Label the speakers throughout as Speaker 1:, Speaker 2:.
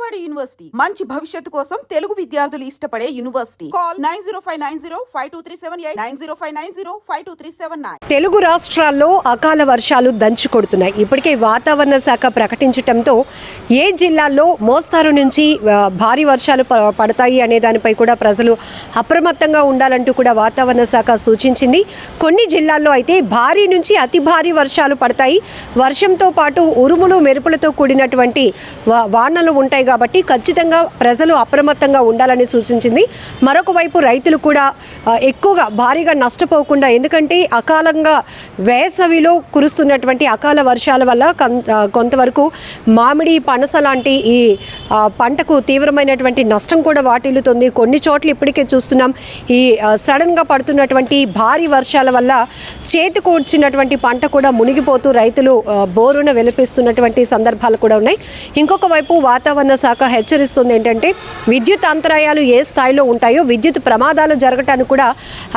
Speaker 1: Vijayawada university మంచి భవిష్యత్తు కోసం తెలుగు విద్యార్థులు ఇష్టపడే యూనివర్సిటీ. కాల్ 9059052378 9059052379.
Speaker 2: తెలుగు రాష్ట్రాల్లో అకాల వర్షాలు దంచి కొడుతున్నాయి. ఇప్పటికే వాతావరణ శాఖ ప్రకటించడంతో ఏ జిల్లాల్లో మోస్తారు నుంచి భారీ వర్షాలు పడతాయి అనే దానిపై కూడా ప్రజలు అప్రమత్తంగా ఉండాలంటూ కూడా వాతావరణ శాఖ సూచించింది. కొన్ని జిల్లాల్లో అయితే భారీ నుంచి అతి భారీ వర్షాలు పడతాయి. వర్షంతో పాటు ఉరుములు మెరుపులతో కూడినటువంటి వానలు ఉంటాయి కాబట్టి ఖచ్చితంగా ప్రజలు అప్రమత్తంగా ఉండాలని సూచించింది. మరొక వైపు రైతులు కూడా ఎక్కువగా భారీగా నష్టపోకుండా, ఎందుకంటే అకాలంగా వేసవిలో కురుస్తున్నటువంటి అకాల వర్షాల వల్ల కొంతవరకు మామిడి పనస లాంటి ఈ పంటకు తీవ్రమైనటువంటి నష్టం కూడా వాటిల్లుతుంది. కొన్ని చోట్ల ఇప్పటికే చూస్తున్నాం ఈ సడన్గా పడుతున్నటువంటి భారీ వర్షాల వల్ల చేతికొచ్చినటువంటి పంట కూడా మునిగిపోతూ రైతులు బోరున వెలిపిస్తున్నటువంటి సందర్భాలు కూడా ఉన్నాయి. ఇంకొక వైపు వాతావరణ శాఖ హెచ్చరిస్తుంది ఏంటంటే విద్యుత్ అంతరాయాలు ఏ స్థాయిలో ఉంటాయో విద్యుత్ ప్రమాదాలు జరగటానికి కూడా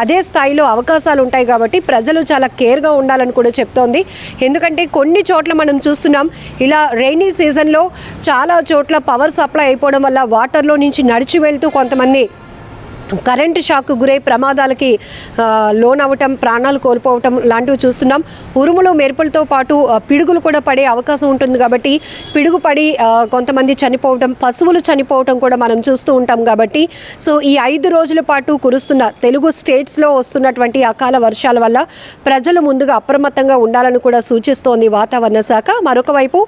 Speaker 2: అదే స్థాయిలో అవకాశాలు ఉంటాయి కాబట్టి ప్రజలు చాలా కేర్గా ఉండాలని కూడా చెప్తోంది. ఎందుకంటే కొన్ని చోట్ల మనం చూస్తున్నాం ఇలా రైనీ సీజన్లో చాలా చోట్ల పవర్ సప్లై అయిపోవడం వల్ల వాటర్లో నుంచి నడిచి వెళ్తూ కొంతమంది కరెంటు షాక్ గురై ప్రమాదాలకి లోన్ అవ్వటం, ప్రాణాలు కోల్పోవటం లాంటివి చూస్తున్నాం. ఉరుములు మెరుపులతో పాటు పిడుగులు కూడా పడే అవకాశం ఉంటుంది కాబట్టి పిడుగు పడి కొంతమంది చనిపోవటం, పశువులు చనిపోవటం కూడా మనం చూస్తూ ఉంటాం. కాబట్టి సో ఈ 5 రోజుల పాటు కురుస్తున్న తెలుగు స్టేట్స్లో వస్తున్నటువంటి అకాల వర్షాల వల్ల ప్రజలు ముందుగా అప్రమత్తంగా ఉండాలని కూడా సూచిస్తోంది వాతావరణ శాఖ. మరొక వైపు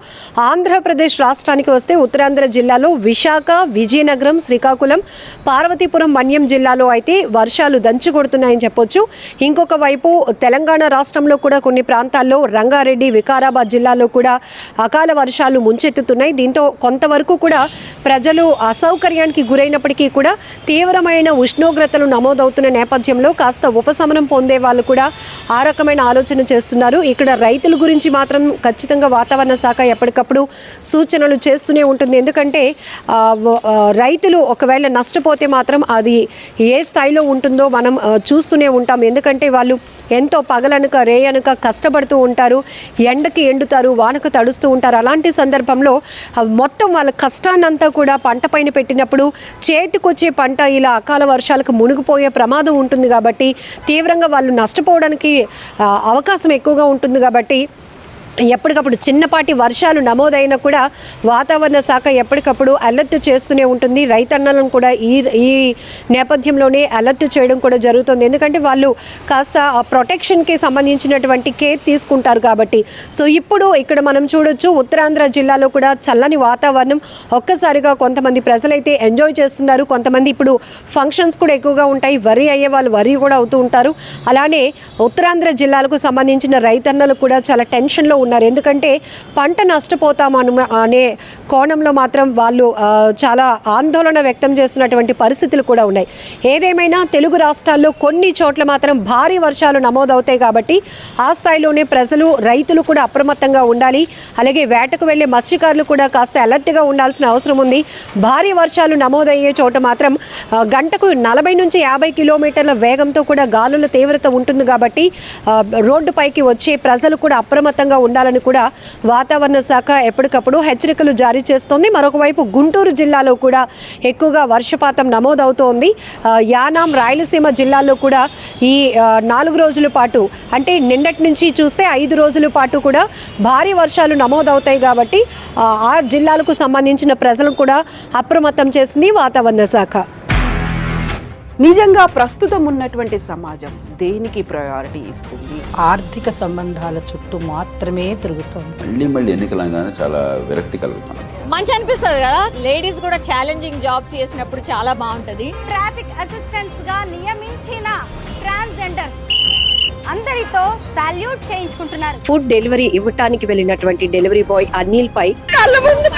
Speaker 2: ఆంధ్రప్రదేశ్ రాష్ట్రానికి వస్తే ఉత్తరాంధ్ర జిల్లాలో విశాఖ, విజయనగరం, శ్రీకాకుళం, పార్వతీపురం, మన్యం జిల్లాలో అయితే వర్షాలు దంచి కొడుతున్నాయని చెప్పొచ్చు. ఇంకొక వైపు తెలంగాణ రాష్ట్రంలో కూడా కొన్ని ప్రాంతాల్లో రంగారెడ్డి, వికారాబాద్ జిల్లాలో కూడా అకాల వర్షాలు ముంచెత్తుతున్నాయి. దీంతో కొంతవరకు కూడా ప్రజలు అసౌకర్యానికి గురైనప్పటికీ కూడా తీవ్రమైన ఉష్ణోగ్రతలు నమోదవుతున్న నేపథ్యంలో కాస్త ఉపశమనం పొందే వాళ్ళు కూడా ఆ రకమైన ఆలోచన చేస్తున్నారు. ఇక్కడ రైతుల గురించి మాత్రం ఖచ్చితంగా వాతావరణ శాఖ ఎప్పటికప్పుడు సూచనలు చేస్తూనే ఉంటుంది. ఎందుకంటే రైతులు ఒకవేళ నష్టపోతే మాత్రం అది ఏ స్థాయిలో ఉంటుందో మనం చూస్తూనే ఉంటాం. ఎందుకంటే వాళ్ళు ఎంతో పగలనక రేయనక కష్టపడుతూ ఉంటారు, ఎండకి ఎండుతారు, వానకు తడుస్తూ ఉంటారు. అలాంటి సందర్భంలో మొత్తం వాళ్ళ కష్టాన్నంతా కూడా పంట పైన పెట్టినప్పుడు చేతికొచ్చే పంట ఇలా అకాల వర్షాలకు మునిగిపోయే ప్రమాదం ఉంటుంది కాబట్టి తీవ్రంగా వాళ్ళు నష్టపోవడానికి అవకాశం ఎక్కువగా ఉంటుంది. కాబట్టి ఎప్పటికప్పుడు చిన్నపాటి వర్షాలు నమోదైనా కూడా వాతావరణ శాఖ ఎప్పటికప్పుడు అలర్ట్ చేస్తూనే ఉంటుంది. రైతన్నలను కూడా ఈ నేపథ్యంలోనే అలర్ట్ చేయడం కూడా జరుగుతుంది. ఎందుకంటే వాళ్ళు కాస్త ప్రొటెక్షన్కి సంబంధించినటువంటి కేర్ తీసుకుంటారు కాబట్టి. సో ఇప్పుడు ఇక్కడ మనం చూడొచ్చు ఉత్తరాంధ్ర జిల్లాలో కూడా చల్లని వాతావరణం. ఒక్కసారిగా కొంతమంది ప్రజలైతే ఎంజాయ్ చేస్తున్నారు. కొంతమంది ఇప్పుడు ఫంక్షన్స్ కూడా ఎక్కువగా ఉంటాయి, వరి అయ్యే వాళ్ళు వరి కూడా అవుతూ ఉంటారు. అలానే ఉత్తరాంధ్ర జిల్లాలకు సంబంధించిన రైతన్నలు కూడా చాలా టెన్షన్లో ఉన్నారు. ఎందుకంటే పంట నష్టపోతామను అనే కోణంలో మాత్రం వాళ్ళు చాలా ఆందోళన వ్యక్తం చేస్తున్నటువంటి పరిస్థితులు కూడా ఉన్నాయి. ఏదేమైనా తెలుగు రాష్ట్రాల్లో కొన్ని చోట్ల మాత్రం భారీ వర్షాలు నమోదవుతాయి కాబట్టి ఆ స్థాయిలోనే ప్రజలు, రైతులు కూడా అప్రమత్తంగా ఉండాలి. అలాగే వేటకు వెళ్లే మత్స్యకారులు కూడా కాస్త అలర్ట్గా ఉండాల్సిన అవసరం ఉంది. భారీ వర్షాలు నమోదయ్యే చోట మాత్రం గంటకు 40 నుంచి 50 కిలోమీటర్ల వేగంతో కూడా గాలుల తీవ్రత ఉంటుంది కాబట్టి రోడ్డుపైకి వచ్చే ప్రజలు కూడా అప్రమత్తంగా ఉండాలని కూడా వాతావరణ శాఖ ఎప్పటికప్పుడు హెచ్చరికలు జారీ చేస్తోంది. మరొక వైపు గుంటూరు జిల్లాలో కూడా ఎక్కువగా వర్షపాతం నమోదవుతోంది. యానాం, రాయలసీమ జిల్లాల్లో కూడా ఈ 4 రోజుల పాటు, అంటే నిన్నటి నుంచి చూస్తే 5 రోజుల పాటు కూడా భారీ వర్షాలు నమోదవుతాయి కాబట్టి ఆ జిల్లాలకు సంబంధించిన ప్రజలను కూడా అప్రమత్తం చేసింది వాతావరణ శాఖ.
Speaker 1: నిజంగా ప్రస్తుతం ఉన్నటువంటి సమాజం దేనికి ప్రయారిటీ ఇస్తుంది?
Speaker 3: ఆర్థిక సంబంధాల చుట్టూ మాత్రమే తిరుగుతుంది.
Speaker 4: మళ్ళీ ఎన్నికలంగానే చాలా విరక్తి కలుగుతాను.
Speaker 5: మంచి అనిపిస్తుంది కదా, లేడీస్ కూడా ఛాలెంజింగ్ జాబ్స్ చేసినప్పుడు చాలా బాగుంటది.
Speaker 6: ట్రాఫిక్ అసిస్టెంట్స్ గా నియమించిన ట్రాన్స్జెండర్స్ అందరితో సాల్యూట్ చేయించుకుంటున్నారు.
Speaker 2: ఫుడ్ డెలివరీ ఇవ్వటానికి వెళ్ళినటువంటి డెలివరీ బాయ్ అనిల్ పై కళ్ళ ముందు